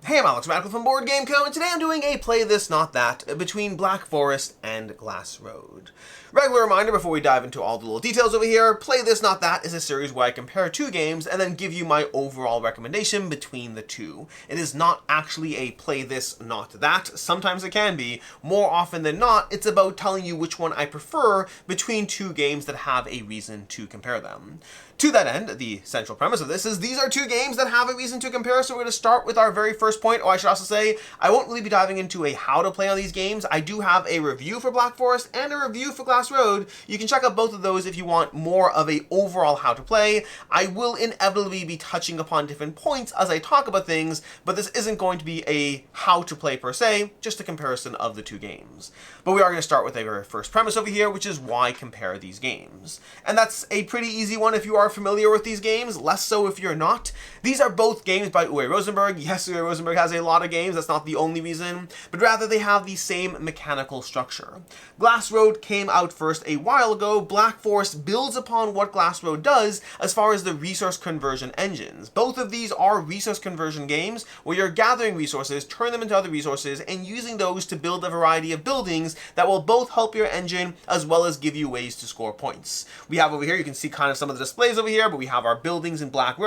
Hey, I'm Alex Radical from Board Game Co, and today I'm doing a Play This Not That between Black Forest and Glass Road. Regular reminder before we dive into all the little details over here, Play This Not That is a series where I compare two games and then give you my overall recommendation between the two. It is not actually a Play This Not That. Sometimes it can be. More often than not, it's about telling you which one I prefer between two games that have a reason to compare them. To that end, the central premise of this is these are two games that have a reason to compare, so we're going to start with our very first point. I should also say, I won't really be diving into a how to play on these games. I do have a review for Black Forest and a review for Glass Road. You can check out both of those if you want more of a overall how to play. I will inevitably be touching upon different points as I talk about things, but this isn't going to be a how to play per se, just a comparison of the two games. But we are going to start with a very first premise over here, which is why compare these games. And that's a pretty easy one if you are familiar with these games, less so if you're not. These are both games by Uwe Rosenberg. Yes, Uwe Rosenberg has a lot of games, that's not the only reason, but rather they have the same mechanical structure. Glass Road came out first a while ago. Black Forest builds upon what Glass Road does as far as the resource conversion engines. Both of these are resource conversion games where you're gathering resources, turn them into other resources, and using those to build a variety of buildings that will both help your engine as well as give you ways to score points. We have over here, you can see kind of some of the displays over here, but we have our buildings in Black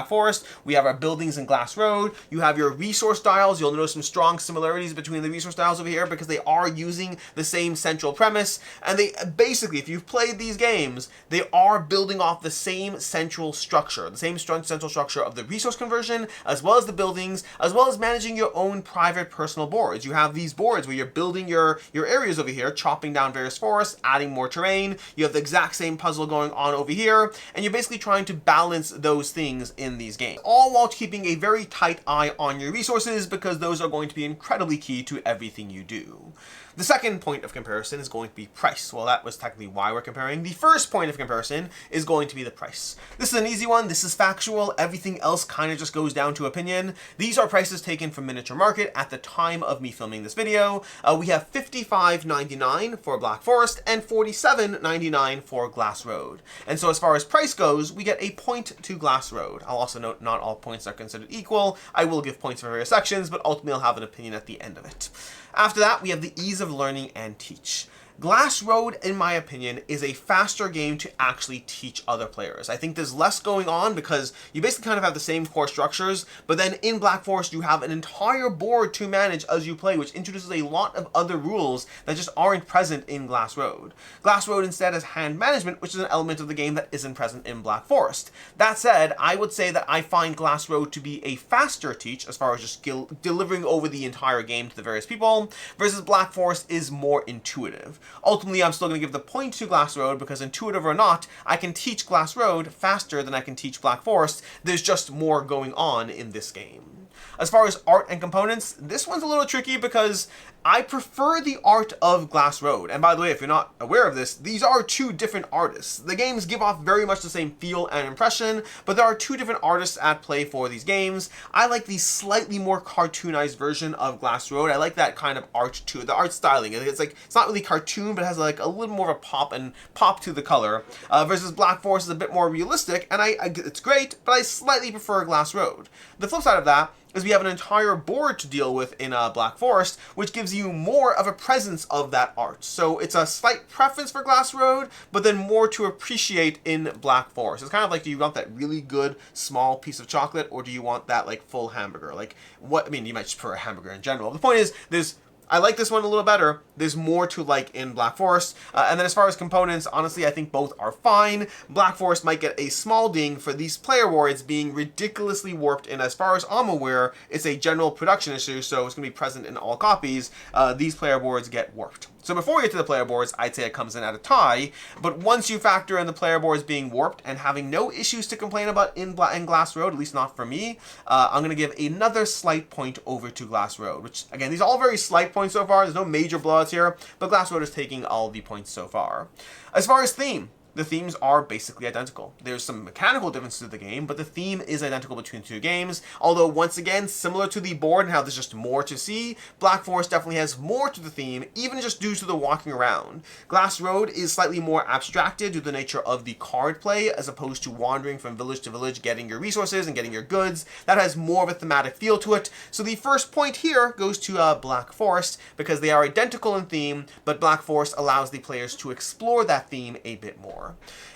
Forest, we have our buildings in Glass Road, you have your resource dials. You'll notice some strong similarities between the resource dials over here because they are using the same central premise, and they basically, if you've played these games, they are building off the same central structure, the same central structure of the resource conversion, as well as the buildings, as well as managing your own private personal boards. You have these boards where you're building your areas over here, chopping down various forests, adding more terrain. You have the exact same puzzle going on over here, and you're basically trying to balance those things in these games, all while keeping a very tight eye on your resources because those are going to be incredibly key to everything you do. The second point of comparison is going to be price. Well, that was technically why we're comparing. The first point of comparison is going to be the price. This is an easy one. This is factual. Everything else kind of just goes down to opinion. These are prices taken from Miniature Market at the time of me filming this video. We have $55.99 for Black Forest and $47.99 for Glass Road. And so as far as price goes, we get a point to Glass Road. I'll also note not all points are considered equal. I will give points for various sections, but ultimately I'll have an opinion at the end of it. After that, we have the ease of learning and teach. Glass Road, in my opinion, is a faster game to actually teach other players. I think there's less going on because you basically kind of have the same core structures, but then in Black Forest you have an entire board to manage as you play, which introduces a lot of other rules that just aren't present in Glass Road. Glass Road instead has hand management, which is an element of the game that isn't present in Black Forest. That said, I would say that I find Glass Road to be a faster teach as far as just delivering over the entire game to the various people, versus Black Forest is more intuitive. Ultimately, I'm still going to give the point to Glass Road because, intuitive or not, I can teach Glass Road faster than I can teach Black Forest. There's just more going on in this game. As far as art and components, this one's a little tricky because I prefer the art of Glass Road. And by the way, if you're not aware of this, these are two different artists. The games give off very much the same feel and impression, but there are two different artists at play for these games. I like the slightly more cartoonized version of Glass Road. I like that kind of art too, the art styling. It's like, it's not really cartoon, but it has like a little more of a pop to the color. Versus Black Forest is a bit more realistic, and it's great, but I slightly prefer Glass Road. The flip side of that is we have an entire board to deal with in Black Forest, which gives you more of a presence of that art. So it's a slight preference for Glass Road, but then more to appreciate in Black Forest. It's kind of like, do you want that really good small piece of chocolate, or do you want that like full hamburger? Like what, I mean, you might just prefer a hamburger in general. The point is, I like this one a little better. There's more to like in Black Forest. And then as far as components, honestly, I think both are fine. Black Forest might get a small ding for these player boards being ridiculously warped, and as far as I'm aware, it's a general production issue, so it's going to be present in all copies. These player boards get warped. So before we get to the player boards, I'd say it comes in at a tie, but once you factor in the player boards being warped and having no issues to complain about in Glass Road, at least not for me, I'm going to give another slight point over to Glass Road, which, again, these are all very slight points so far. There's no major blowouts here, but Glass Road is taking all the points so far. As far as theme, the themes are basically identical. There's some mechanical differences to the game, but the theme is identical between the two games. Although, once again, similar to the board and how there's just more to see, Black Forest definitely has more to the theme, even just due to the walking around. Glass Road is slightly more abstracted due to the nature of the card play, as opposed to wandering from village to village, getting your resources and getting your goods. That has more of a thematic feel to it. So the first point here goes to Black Forest, because they are identical in theme, but Black Forest allows the players to explore that theme a bit more.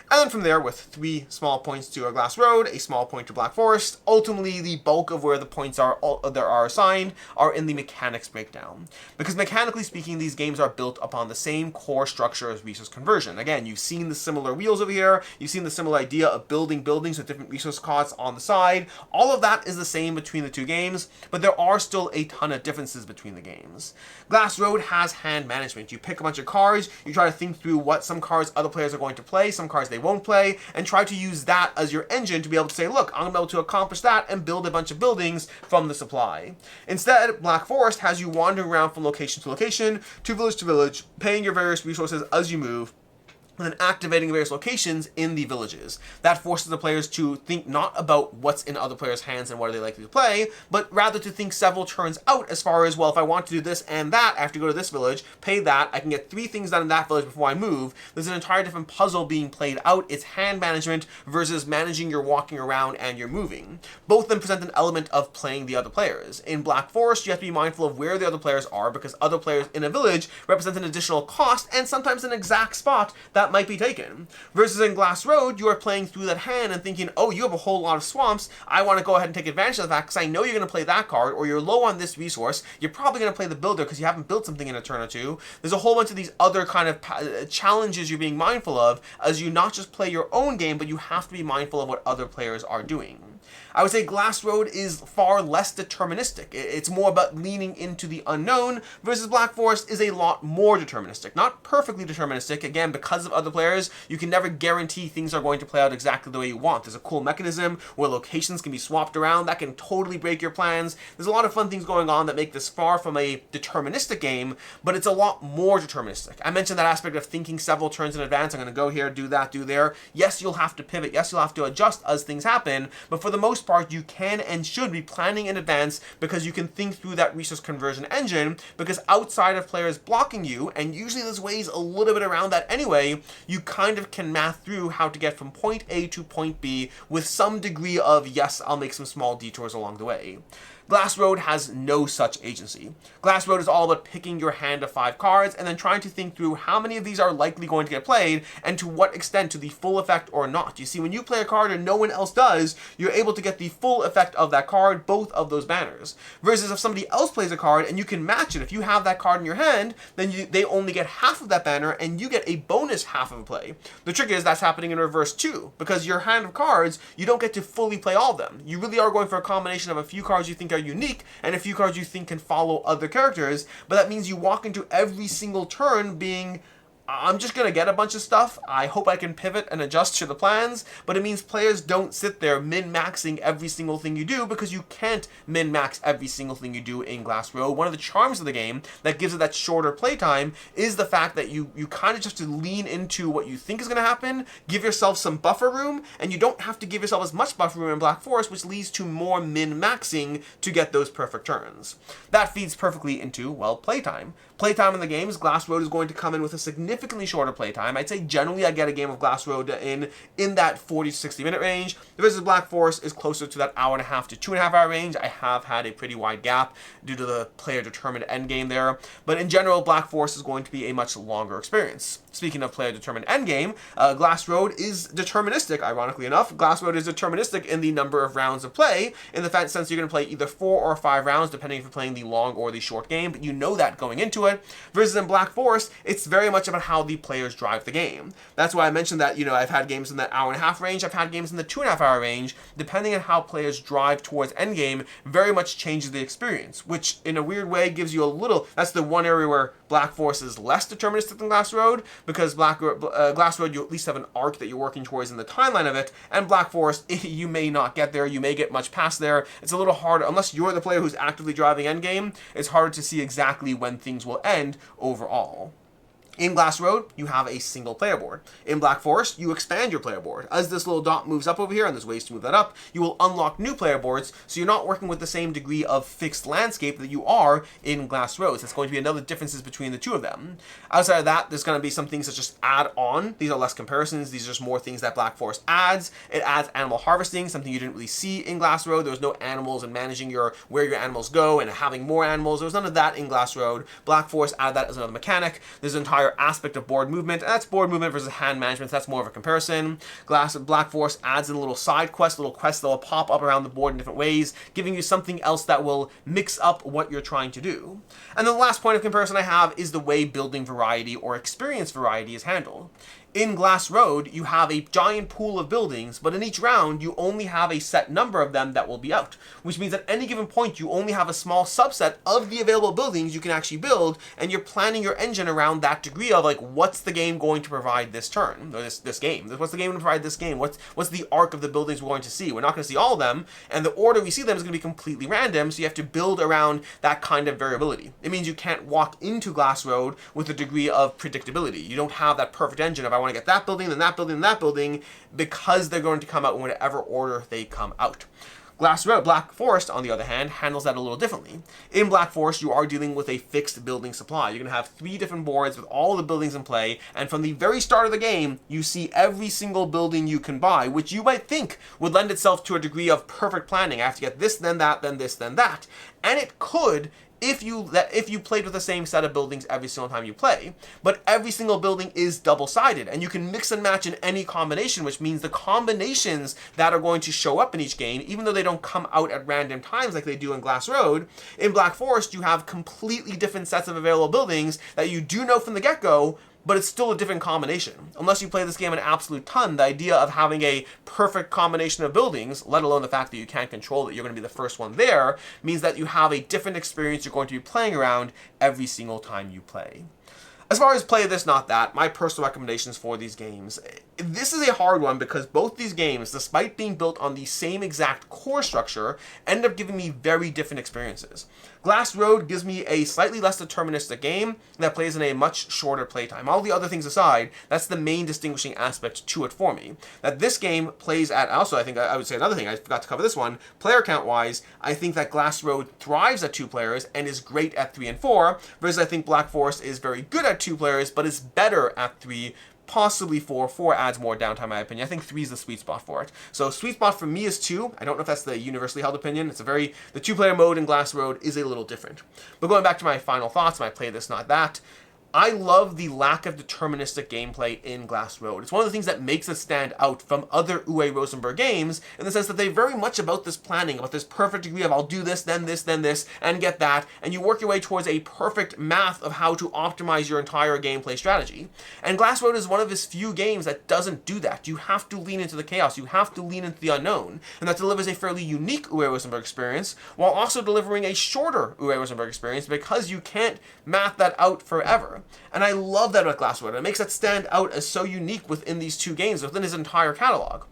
And then from there, with 3 small points to Glass Road, a small point to Black Forest, ultimately the bulk of where the points are assigned are in the mechanics breakdown. Because mechanically speaking, these games are built upon the same core structure as resource conversion. Again, you've seen the similar wheels over here, you've seen the similar idea of building buildings with different resource costs on the side. All of that is the same between the two games, but there are still a ton of differences between the games. Glass Road has hand management. You pick a bunch of cards, you try to think through what some cards other players are going to play, some cards they won't play, and try to use that as your engine to be able to say, look, I'm going to be able to accomplish that and build a bunch of buildings from the supply. Instead, Black Forest has you wandering around from location to village, paying your various resources as you move, and then activating various locations in the villages. That forces the players to think not about what's in other players' hands and what are they likely to play, but rather to think several turns out as far as, well, if I want to do this and that, I have to go to this village, pay that, I can get 3 things done in that village before I move. There's an entire different puzzle being played out. It's hand management versus managing your walking around and your moving. Both of them present an element of playing the other players. In Black Forest, you have to be mindful of where the other players are, because other players in a village represent an additional cost and sometimes an exact spot that might be taken. Versus in Glass Road, you are playing through that hand and thinking, oh, you have a whole lot of swamps, I want to go ahead and take advantage of the fact because I know you're going to play that card, or you're low on this resource, you're probably going to play the builder because you haven't built something in a turn or two. There's a whole bunch of these other kind of challenges you're being mindful of as you not just play your own game, but you have to be mindful of what other players are doing. I would say Glass Road is far less deterministic. It's more about leaning into the unknown, versus Black Forest is a lot more deterministic. Not perfectly deterministic, again, because of other players, you can never guarantee things are going to play out exactly the way you want. There's a cool mechanism where locations can be swapped around that can totally break your plans. There's a lot of fun things going on that make this far from a deterministic game, but it's a lot more deterministic. I mentioned that aspect of thinking several turns in advance. I'm going to go here, do that, do there. Yes, you'll have to pivot. Yes, you'll have to adjust as things happen, but for the most part, you can and should be planning in advance, because you can think through that resource conversion engine, because outside of players blocking you, and usually there's ways a little bit around that anyway, you kind of can math through how to get from point A to point B with some degree of, yes, I'll make some small detours along the way. Glass Road has no such agency. Glass Road is all about picking your hand of 5 cards and then trying to think through how many of these are likely going to get played and to what extent, to the full effect or not. You see, when you play a card and no one else does, you're able to get the full effect of that card, both of those banners. Versus if somebody else plays a card and you can match it, if you have that card in your hand, then they only get half of that banner and you get a bonus half of a play. The trick is that's happening in reverse too, because your hand of cards, you don't get to fully play all of them. You really are going for a combination of a few cards you think are unique and a few cards you think can follow other characters, but that means you walk into every single turn being, I'm just going to get a bunch of stuff, I hope I can pivot and adjust to the plans, but it means players don't sit there min-maxing every single thing you do, because you can't min-max every single thing you do in Glass Road. One of the charms of the game that gives it that shorter playtime is the fact that you kind of just have to lean into what you think is going to happen, give yourself some buffer room, and you don't have to give yourself as much buffer room in Black Forest, which leads to more min-maxing to get those perfect turns. That feeds perfectly into, well, playtime. Playtime in the games, Glass Road is going to come in with a significantly shorter playtime. I'd say generally I get a game of Glass Road in that 40 to 60 minute range. Versus Black Forest is closer to that hour and a half to 2.5 hour range. I have had a pretty wide gap due to the player determined endgame there. But in general, Black Forest is going to be a much longer experience. Speaking of player determined endgame, Glass Road is deterministic, ironically enough. Glass Road is deterministic in the number of rounds of play, in the sense you're going to play either 4 or 5 rounds, depending if you're playing the long or the short game, but you know that going into it. Versus in Black Forest, it's very much about how the players drive the game. That's why I mentioned that, I've had games in that hour and a half range, I've had games in the 2.5 hour range, depending on how players drive towards endgame, very much changes the experience, which in a weird way gives you a little, that's the one area where Black Forest is less deterministic than Glass Road, because Glass Road, you at least have an arc that you're working towards in the timeline of it, and Black Forest, you may not get there, you may get much past there. It's a little harder, unless you're the player who's actively driving endgame, it's harder to see exactly when things will end overall. In Glass Road, you have a single player board. In Black Forest, you expand your player board. As this little dot moves up over here, and there's ways to move that up, you will unlock new player boards, so you're not working with the same degree of fixed landscape that you are in Glass Road. That's going to be another differences between the two of them. Outside of that, there's going to be some things that just add on. These are less comparisons. These are just more things that Black Forest adds. It adds animal harvesting, something you didn't really see in Glass Road. There was no animals and managing where your animals go and having more animals. There was none of that in Glass Road. Black Forest added that as another mechanic. There's an entire aspect of board movement, and that's board movement versus hand management, so that's more of a comparison. Black Forest adds in a little side quest, little quests that will pop up around the board in different ways, giving you something else that will mix up what you're trying to do. And then the last point of comparison I have is the way building variety or experience variety is handled. In Glass Road, you have a giant pool of buildings, but in each round, you only have a set number of them that will be out, which means at any given point, you only have a small subset of the available buildings you can actually build, and you're planning your engine around that degree of, like, what's the game going to provide this turn, or this game? What's the game going to provide this game? What's the arc of the buildings we're going to see? We're not going to see all of them, and the order we see them is going to be completely random, so you have to build around that kind of variability. It means you can't walk into Glass Road with a degree of predictability. You don't have that perfect engine of, I want to get that building, then that building, then that building, because they're going to come out in whatever order they come out. Black Forest, on the other hand, handles that a little differently. In Black Forest, you are dealing with a fixed building supply. You're going to have 3 different boards with all the buildings in play, and from the very start of the game, you see every single building you can buy, which you might think would lend itself to a degree of perfect planning. I have to get this, then that, then this, then that. And it could, if you played with the same set of buildings every single time you play, but every single building is double-sided, and you can mix and match in any combination, which means the combinations that are going to show up in each game, even though they don't come out at random times like they do in Glass Road, in Black Forest you have completely different sets of available buildings that you do know from the get-go, but it's still a different combination. Unless you play this game an absolute ton, the idea of having a perfect combination of buildings, let alone the fact that you can't control that you're going to be the first one there, means that you have a different experience you're going to be playing around every single time you play. As far as play this, not that, my personal recommendations for these games, this is a hard one because both these games, despite being built on the same exact core structure, end up giving me very different experiences. Glass Road gives me a slightly less deterministic game that plays in a much shorter playtime. All the other things aside, that's the main distinguishing aspect to it for me. That this game plays at, also I think I would say another thing, I forgot to cover this one, player count wise, I think that Glass Road thrives at 2 players and is great at 3 and 4, versus I think Black Forest is very good at 2 players, but is better at 3, possibly 4. 4 adds more downtime in my opinion. I think 3 is the sweet spot for it. So sweet spot for me is 2. I don't know if that's the universally held opinion. It's the 2-player mode in Glass Road is a little different. But going back to my final thoughts, my play this, not that, I love the lack of deterministic gameplay in Glass Road. It's one of the things that makes it stand out from other Uwe Rosenberg games, in the sense that they're very much about this planning, about this perfect degree of I'll do this, then this, then this, and get that, and you work your way towards a perfect math of how to optimize your entire gameplay strategy. And Glass Road is one of his few games that doesn't do that. You have to lean into the chaos, you have to lean into the unknown, and that delivers a fairly unique Uwe Rosenberg experience, while also delivering a shorter Uwe Rosenberg experience, because you can't math that out forever. And I love that about Glass Road. It makes it stand out as so unique within these 2 games, within his entire catalog.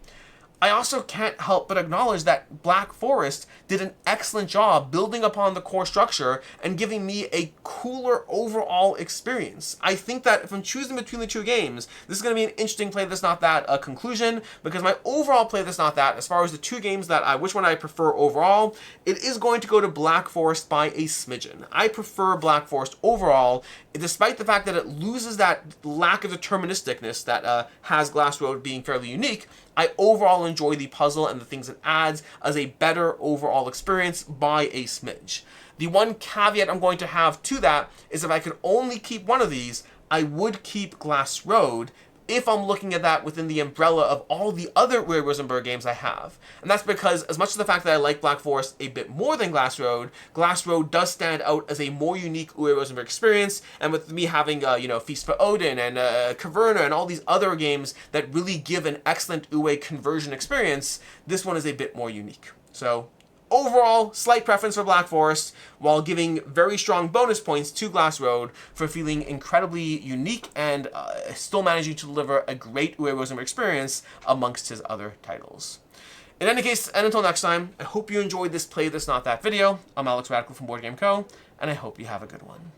I also can't help but acknowledge that Black Forest did an excellent job building upon the core structure and giving me a cooler overall experience. I think that if I'm choosing between the 2 games, this is going to be an interesting play this, not that conclusion, because my overall play this, not that, as far as the 2 games that which one I prefer overall, it is going to go to Black Forest by a smidgen. I prefer Black Forest overall, despite the fact that it loses that lack of deterministicness that has Glass Road being fairly unique. I overall enjoy the puzzle and the things it adds as a better overall experience by a smidge. The one caveat I'm going to have to that is if I could only keep one of these, I would keep Glass Road, if I'm looking at that within the umbrella of all the other Uwe Rosenberg games I have. And that's because, as much as the fact that I like Black Forest a bit more than Glass Road does stand out as a more unique Uwe Rosenberg experience, and with me having, Feast for Odin and Caverna and all these other games that really give an excellent Uwe conversion experience, this one is a bit more unique. So, overall, slight preference for Black Forest, while giving very strong bonus points to Glass Road for feeling incredibly unique and still managing to deliver a great Uwe Rosenberg experience amongst his other titles. In any case, and until next time, I hope you enjoyed this Play This Not That video. I'm Alex Radical from Board Game Co., and I hope you have a good one.